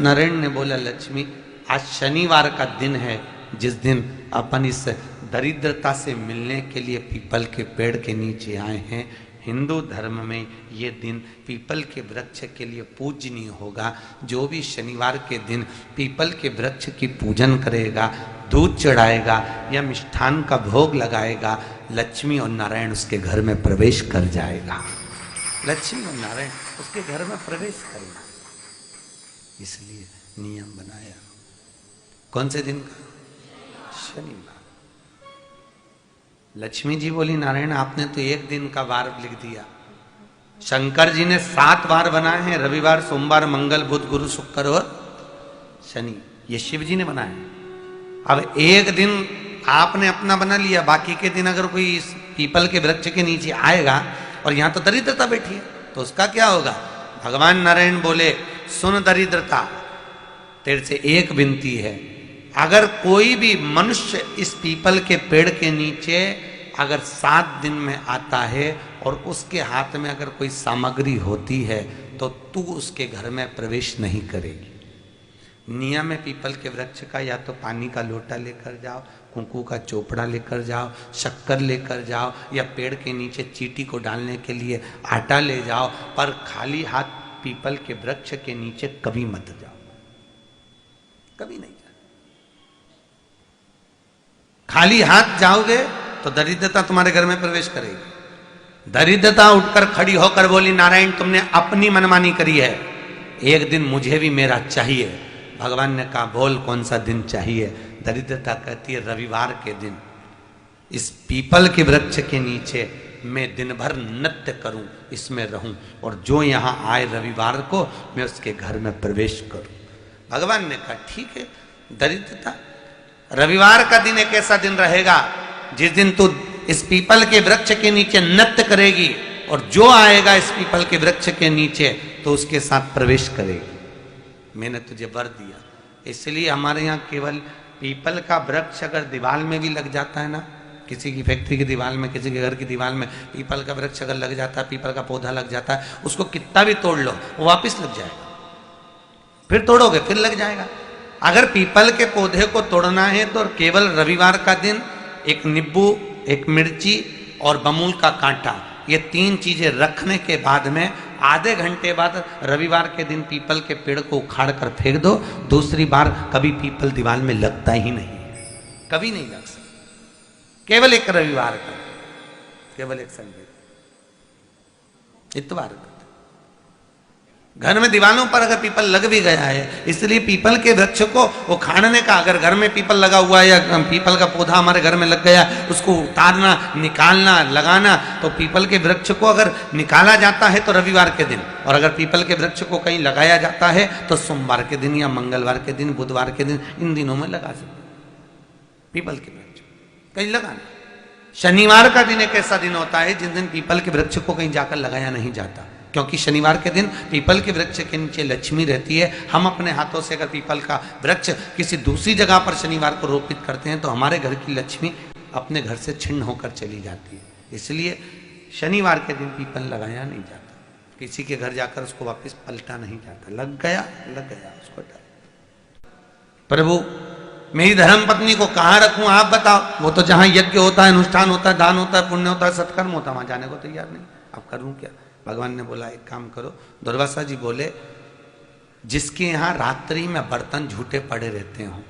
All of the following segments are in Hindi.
नारायण ने बोला, लक्ष्मी आज शनिवार का दिन है, जिस दिन अपन इस दरिद्रता से मिलने के लिए पीपल के पेड़ के नीचे आए हैं। हिंदू धर्म में ये दिन पीपल के वृक्ष के लिए पूजनीय होगा। जो भी शनिवार के दिन पीपल के वृक्ष की पूजन करेगा, दूध चढ़ाएगा या मिष्ठान का भोग लगाएगा, लक्ष्मी और नारायण उसके घर में प्रवेश कर जाएगा। लक्ष्मी और नारायण उसके घर में प्रवेश करेगा। इसलिए नियम बनाया। कौन से दिन का? शनिवार। लक्ष्मी जी बोली, नारायण आपने तो एक दिन का वार लिख दिया। शंकर जी ने 7 वार बनाए हैं, रविवार, सोमवार, मंगल, बुध, गुरु, शुक्र और शनि। ये शिव जी ने बनाया। अब एक दिन आपने अपना बना लिया, बाकी के दिन अगर कोई इस पीपल के वृक्ष के नीचे आएगा और यहां तो दरिद्रता बैठी है, तो उसका क्या होगा? भगवान नारायण बोले, सुन दरिद्रता, तेरे से एक विनती है, अगर कोई भी मनुष्य इस पीपल के पेड़ के नीचे अगर 7 दिन में आता है और उसके हाथ में अगर कोई सामग्री होती है तो तू उसके घर में प्रवेश नहीं करेगी। नियम है पीपल के वृक्ष का, या तो पानी का लोटा लेकर जाओ, कुंकू का चोपड़ा लेकर जाओ, शक्कर लेकर जाओ, या पेड़ के नीचे चींटी को डालने के लिए आटा ले जाओ, पर खाली हाथ पीपल के वृक्ष के नीचे कभी मत जाओ, कभी नहीं। खाली हाथ जाओगे तो दरिद्रता तुम्हारे घर में प्रवेश करेगी। दरिद्रता उठकर खड़ी होकर बोली, नारायण तुमने अपनी मनमानी करी है, एक दिन मुझे भी मेरा चाहिए। भगवान ने कहा, बोल कौन सा दिन चाहिए? दरिद्रता कहती है, रविवार के दिन इस पीपल के वृक्ष के नीचे मैं दिन भर नृत्य करूं, इसमें रहूं, और जो यहां आए रविवार को मैं उसके घर में प्रवेश करूं। भगवान ने कहा, ठीक है। दरिद्रता, रविवार का दिन एक ऐसा दिन रहेगा जिस दिन तू इस पीपल के वृक्ष के नीचे नृत्य करेगी, और जो आएगा इस पीपल के वृक्ष के नीचे तो उसके साथ प्रवेश करेगी। मैंने तुझे वर दिया। इसलिए हमारे यहाँ केवल पीपल का वृक्ष अगर दीवार में भी लग जाता है ना, किसी की फैक्ट्री की दीवार में, किसी के घर की दीवार में पीपल का वृक्ष अगर लग जाता है, पीपल का पौधा लग जाता है, उसको कितना भी तोड़ लो वो वापिस लग जाएगा। फिर तोड़ोगे फिर लग जाएगा। अगर पीपल के पौधे को तोड़ना है तो केवल रविवार का दिन एक नींबू, एक मिर्ची और बमूल का कांटा, ये 3 चीजें रखने के बाद में आधे घंटे बाद रविवार के दिन पीपल के पेड़ को उखाड़ कर फेंक दो। दूसरी बार कभी पीपल दीवार में लगता ही नहीं, कभी नहीं लग सकता। केवल एक रविवार का, केवल एक संडे, इतवार का। घर में दीवारों पर अगर पीपल लग भी गया है, इसलिए पीपल के वृक्ष को उखाड़ने का, अगर घर में पीपल लगा हुआ है या पीपल का पौधा हमारे घर में लग गया, उसको उतारना, निकालना, लगाना, तो पीपल के वृक्ष को अगर निकाला जाता है तो रविवार के दिन, और अगर पीपल के वृक्ष को कहीं लगाया जाता है तो सोमवार के दिन या मंगलवार के दिन, बुधवार के दिन, इन दिनों में लगा सकते पीपल के वृक्ष कहीं लगाना। शनिवार का दिन एक ऐसा दिन होता है जिस दिन पीपल के वृक्ष को कहीं जाकर लगाया नहीं जाता, क्योंकि शनिवार के दिन पीपल के वृक्ष के नीचे लक्ष्मी रहती है। हम अपने हाथों से अगर पीपल का वृक्ष किसी दूसरी जगह पर शनिवार को रोपित करते हैं तो हमारे घर की लक्ष्मी अपने घर से छिन्न होकर चली जाती है। इसलिए शनिवार के दिन पीपल लगाया नहीं जाता, किसी के घर जाकर उसको वापस पलटा नहीं जाता। लग गया उसको डाल। प्रभु मेरी धर्म पत्नी को कहाँ रखूं आप बताओ? वो तो जहां यज्ञ होता है, अनुष्ठान होता है, दान होता है, पुण्य होता है, सत्कर्म होता है, वहां जाने को तैयार नहीं। अब करूं क्या? भगवान ने बोला, एक काम करो। दुर्वासा जी बोले, जिसके यहां रात्रि में बर्तन झूठे पड़े रहते हो,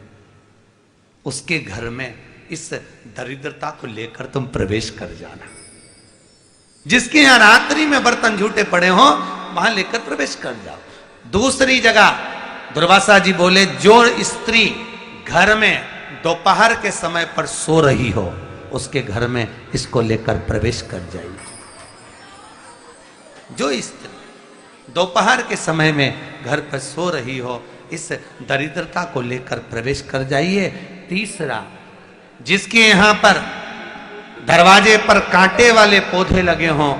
उसके घर में इस दरिद्रता को लेकर तुम प्रवेश कर जाना। जिसके यहां रात्रि में बर्तन झूठे पड़े हो वहां लेकर प्रवेश कर जाओ। दूसरी जगह दुर्वासा जी बोले, जो स्त्री घर में दोपहर के समय पर सो रही हो उसके घर में इसको लेकर प्रवेश कर जाइए। जो स्त्री दोपहर के समय में घर पर सो रही हो, इस दरिद्रता को लेकर प्रवेश कर जाइए। तीसरा, जिसके यहां पर दरवाजे पर कांटे वाले पौधे लगे हों,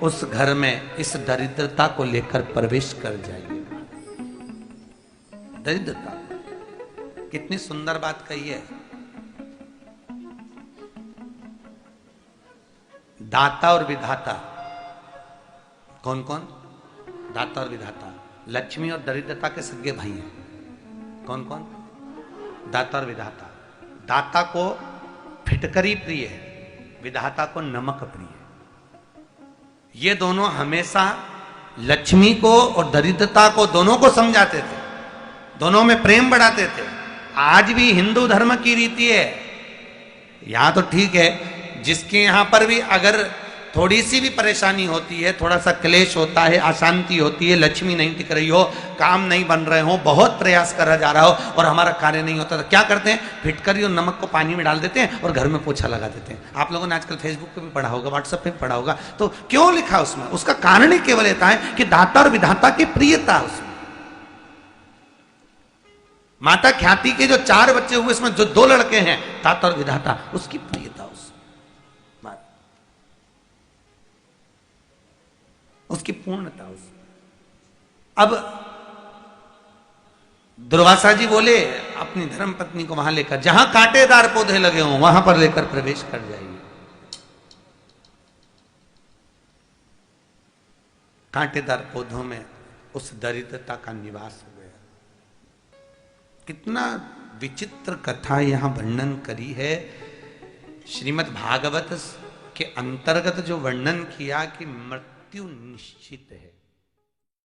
उस घर में इस दरिद्रता को लेकर प्रवेश कर जाइए। दरिद्रता, कितनी सुंदर बात कही है। दाता और विधाता, कौन कौन? दाता और विधाता। लक्ष्मी और दरिद्रता के सगे भाई हैं। कौन कौन? दाता और विधाता। दाता को फिटकरी प्रिय है, विधाता को नमक प्रिय है। ये दोनों हमेशा लक्ष्मी को और दरिद्रता को दोनों को समझाते थे, दोनों में प्रेम बढ़ाते थे। आज भी हिंदू धर्म की रीति है। यहां तो ठीक है, जिसके यहां पर भी अगर थोड़ी सी भी परेशानी होती है, थोड़ा सा क्लेश होता है, अशांति होती है, लक्ष्मी नहीं टिक रही हो, काम नहीं बन रहे हो, बहुत प्रयास करा जा रहा हो और हमारा कार्य नहीं होता, तो क्या करते हैं? फिटकरी और नमक को पानी में डाल देते हैं और घर में पोछा लगा देते हैं। आप लोगों ने आजकल फेसबुक पे भी पढ़ा होगा, व्हाट्सएप पे भी पढ़ा होगा। तो क्यों लिखा उसमें? उसका कारण ही केवल होता है कि दाता और विधाता की प्रियता उसमें। माता ख्याति के जो 4 बच्चे हुए, इसमें जो 2 लड़के हैं, दाता और विधाता, उसकी प्रियता उसकी पूर्णता उस। अब दुर्वासा जी बोले अपनी धर्म पत्नी को वहां लेकर, जहां कांटेदार पौधे लगे हों वहां पर लेकर प्रवेश कर जाइए। कांटेदार पौधों में उस दरिद्रता का निवास हो गया। कितना विचित्र कथा यहां वर्णन करी है। श्रीमद् भागवत के अंतर्गत जो वर्णन किया कि मृत्यु निश्चित है,